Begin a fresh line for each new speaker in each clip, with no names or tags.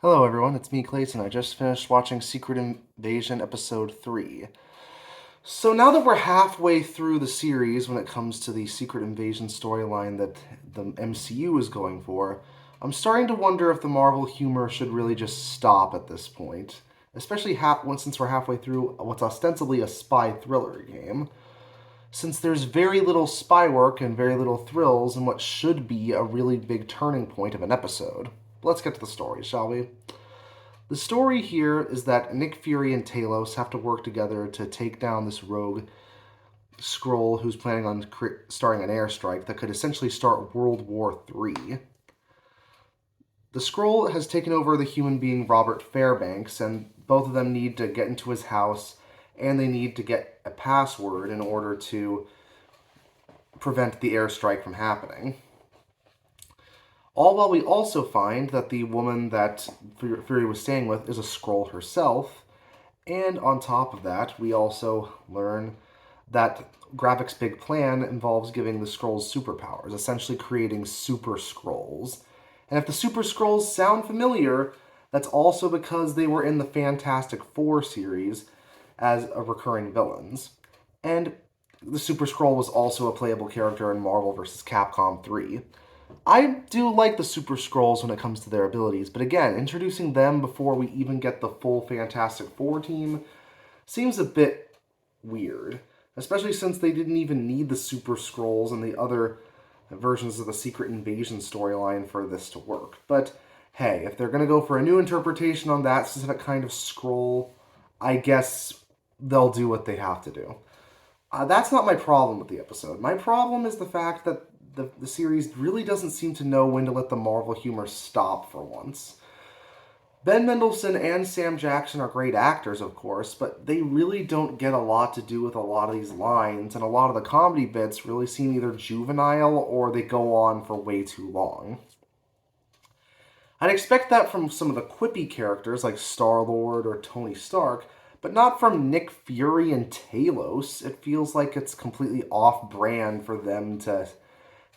Hello everyone, it's me Clayton. I just finished watching Secret Invasion Episode 3. So now that we're halfway through the series when it comes to the Secret Invasion storyline that the MCU is going for, I'm starting to wonder if the Marvel humor should really just stop at this point. Especially since we're halfway through what's ostensibly a spy thriller game. Since there's very little spy work and very little thrills in what should be a really big turning point of an episode. Let's get to the story, shall we? The story here is that Nick Fury and Talos have to work together to take down this rogue Skrull who's planning on starting an airstrike that could essentially start World War III. The Skrull has taken over the human being Robert Fairbanks, and both of them need to get into his house, and they need to get a password in order to prevent the airstrike from happening. All while we also find that the woman that Fury was staying with is a Skrull herself, and on top of that, we also learn that Gravik's big plan involves giving the Skrulls superpowers, essentially creating Super Skrulls. And if the Super Skrulls sound familiar, that's also because they were in the Fantastic Four series as recurring villains. And the Super Skrull was also a playable character in Marvel vs. Capcom 3. I do like the Super Skrulls when it comes to their abilities, but again, introducing them before we even get the full Fantastic Four team seems a bit weird, especially since they didn't even need the Super Skrulls and the other versions of the Secret Invasion storyline for this to work. But hey, if they're going to go for a new interpretation on that specific kind of Skrull, I guess they'll do what they have to do. That's not my problem with the episode. My problem is the fact that the series really doesn't seem to know when to let the Marvel humor stop for once. Ben Mendelsohn and Sam Jackson are great actors, of course, but they really don't get a lot to do with a lot of these lines, and a lot of the comedy bits really seem either juvenile or they go on for way too long. I'd expect that from some of the quippy characters like Star-Lord or Tony Stark, but not from Nick Fury and Talos. It feels like it's completely off-brand for them to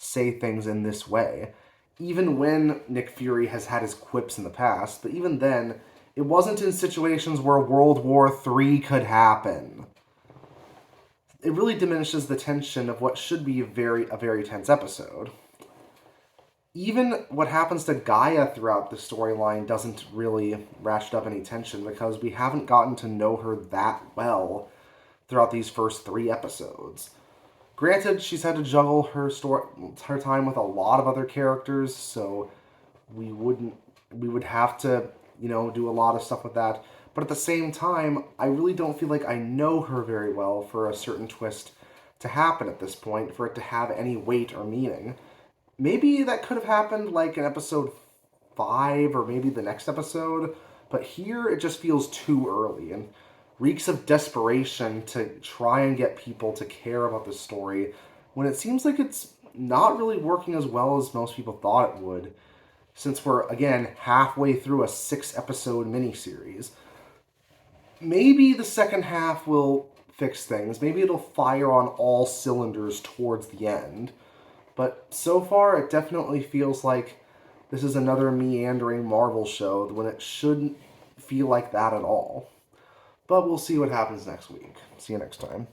say things in this way. Even when Nick Fury has had his quips in the past, but even then, it wasn't in situations where World War III could happen. It really diminishes the tension of what should be a very tense episode. Even what happens to Gaia throughout the storyline doesn't really ratchet up any tension because we haven't gotten to know her that well throughout these first 3 episodes. Granted, she's had to juggle her time with a lot of other characters, so we would have to, do a lot of stuff with that. But at the same time, I really don't feel like I know her very well for a certain twist to happen at this point, for it to have any weight or meaning. Maybe that could have happened like in episode 5 or maybe the next episode, but here it just feels too early and reeks of desperation to try and get people to care about this story when it seems like it's not really working as well as most people thought it would, since we're, again, halfway through a 6-episode miniseries. Maybe the second half will fix things. Maybe it'll fire on all cylinders towards the end. But so far, it definitely feels like this is another meandering Marvel show when it shouldn't feel like that at all. But we'll see what happens next week. See you next time.